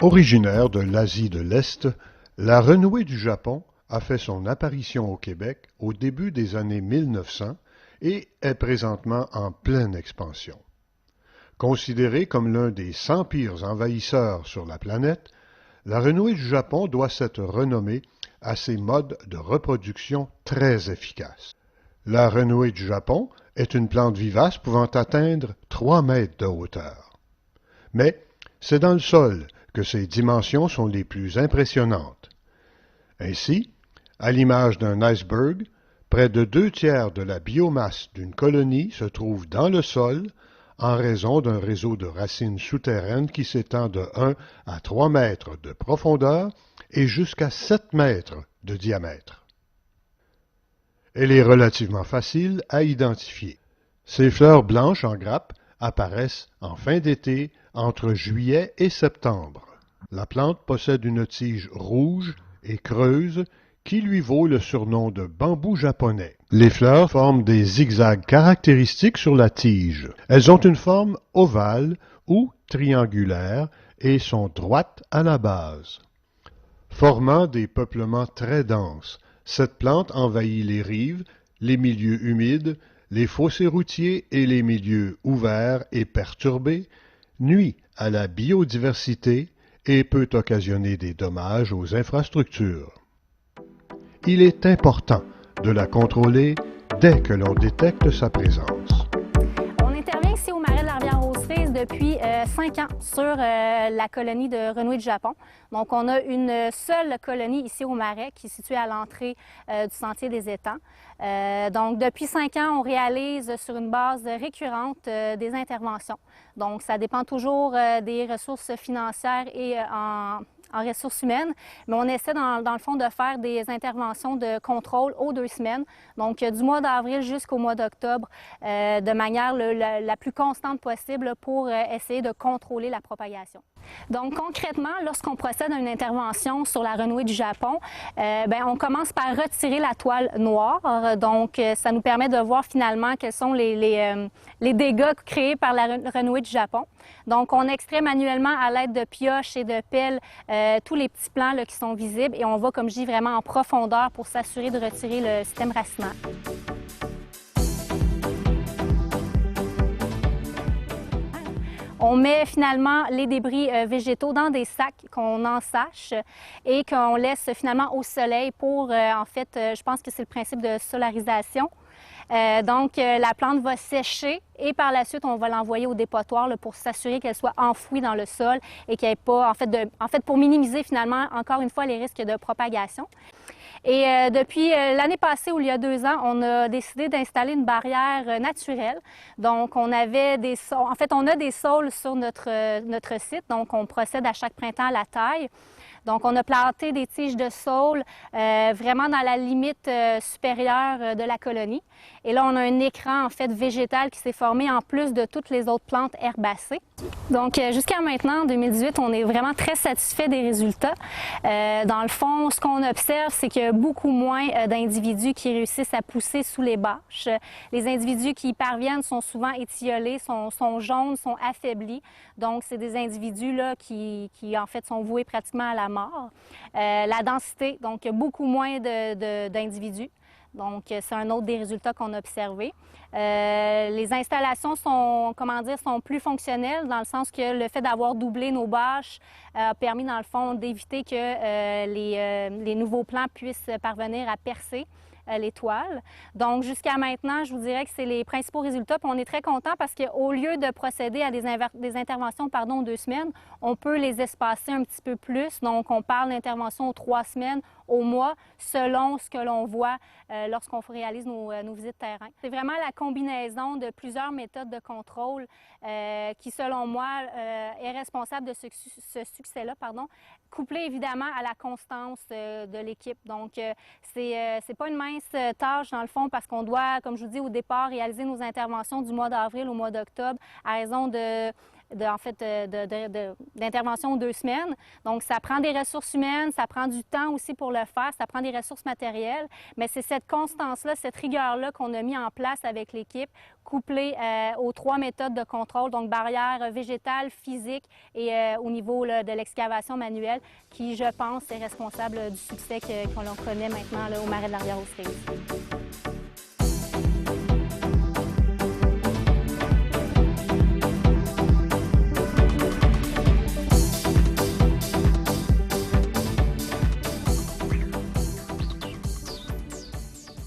Originaire de l'Asie de l'Est, la renouée du Japon a fait son apparition au Québec au début des années 1900 et est présentement en pleine expansion. Considérée comme l'un des 100 pires envahisseurs sur la planète, la renouée du Japon doit cette renommée à ses modes de reproduction très efficaces. La renouée du Japon est une plante vivace pouvant atteindre 3 mètres de hauteur. Mais c'est dans le sol que ses dimensions sont les plus impressionnantes. Ainsi, à l'image d'un iceberg, près de 2 tiers de la biomasse d'une colonie se trouve dans le sol en raison d'un réseau de racines souterraines qui s'étend de 1 à 3 mètres de profondeur et jusqu'à 7 mètres de diamètre. Elle est relativement facile à identifier. Ses fleurs blanches en grappe apparaissent en fin d'été entre juillet et septembre. La plante possède une tige rouge et creuse qui lui vaut le surnom de bambou japonais. Les fleurs forment des zigzags caractéristiques sur la tige. Elles ont une forme ovale ou triangulaire et sont droites à la base. Formant des peuplements très denses, cette plante envahit les rives, les milieux humides, les fossés routiers et les milieux ouverts et perturbés, nuit à la biodiversité et peut occasionner des dommages aux infrastructures. Il est important de la contrôler dès que l'on détecte sa présence. On intervient ici au marais de la Rivière-aux-Cerises depuis 5 ans sur la colonie de renouée du Japon. Donc, on a une seule colonie ici au marais qui est située à l'entrée du sentier des étangs. Donc, depuis 5 ans, on réalise sur une base récurrente des interventions. Donc, ça dépend toujours des ressources financières et en ressources humaines, mais on essaie dans le fond de faire des interventions de contrôle aux 2 semaines, donc du mois d'avril jusqu'au mois d'octobre, de manière la plus constante possible pour essayer de contrôler la propagation. Donc concrètement, lorsqu'on procède à une intervention sur la renouée du Japon, on commence par retirer la toile noire. Donc ça nous permet de voir finalement quels sont les dégâts créés par la renouée du Japon. Donc on extrait manuellement à l'aide de pioches et de pelles tous les petits plants là, qui sont visibles et on va, comme je dis, vraiment en profondeur pour s'assurer de retirer le système racinaire. On met finalement les débris végétaux dans des sacs qu'on ensâche et qu'on laisse finalement au soleil pour, en fait, je pense que c'est le principe de solarisation. Donc, la plante va sécher et par la suite, on va l'envoyer au dépotoir là, pour s'assurer qu'elle soit enfouie dans le sol et qu'il n'y ait pas, en fait, pour minimiser finalement, encore une fois, les risques de propagation. Et depuis l'année passée, ou il y a 2 ans, on a décidé d'installer une barrière naturelle. Donc, on avait des saules, en fait, on a des saules sur notre site, donc on procède à chaque printemps à la taille. Donc, on a planté des tiges de saule vraiment dans la limite supérieure de la colonie. Et là, on a un écran, en fait, végétal qui s'est formé en plus de toutes les autres plantes herbacées. Donc, jusqu'à maintenant, en 2018, on est vraiment très satisfait des résultats. Dans le fond, ce qu'on observe, c'est qu'il y a beaucoup moins d'individus qui réussissent à pousser sous les bâches. Les individus qui y parviennent sont souvent étiolés, sont jaunes, sont affaiblis. Donc, c'est des individus là, qui, en fait, sont voués pratiquement à la mort. La densité, donc, il y a beaucoup moins d'individus. Donc, c'est un autre des résultats qu'on a observés. Les installations sont, sont plus fonctionnelles dans le sens que le fait d'avoir doublé nos bâches a permis, dans le fond, d'éviter que les nouveaux plants puissent parvenir à percer les toiles. Donc, jusqu'à maintenant, je vous dirais que c'est les principaux résultats. Puis on est très content parce qu'au lieu de procéder à des interventions aux 2 semaines, on peut les espacer un petit peu plus. Donc, on parle d'interventions aux 3 semaines, au mois, selon ce que l'on voit lorsqu'on réalise nos visites terrain. C'est vraiment la combinaison de plusieurs méthodes de contrôle qui, selon moi, est responsable de ce succès-là, couplé évidemment à la constance de l'équipe. Donc, c'est pas une mince tâche dans le fond parce qu'on doit, comme je vous dis au départ, réaliser nos interventions du mois d'avril au mois d'octobre à raison d'intervention 2 semaines. Donc, ça prend des ressources humaines, ça prend du temps aussi pour le faire, ça prend des ressources matérielles, mais c'est cette constance-là, cette rigueur-là qu'on a mis en place avec l'équipe, couplée aux 3 méthodes de contrôle, donc barrière végétale, physique et au niveau là, de l'excavation manuelle, qui, je pense, est responsable du succès qu'on connaît maintenant là, au Marais de l'Arrière-aux-Cerises.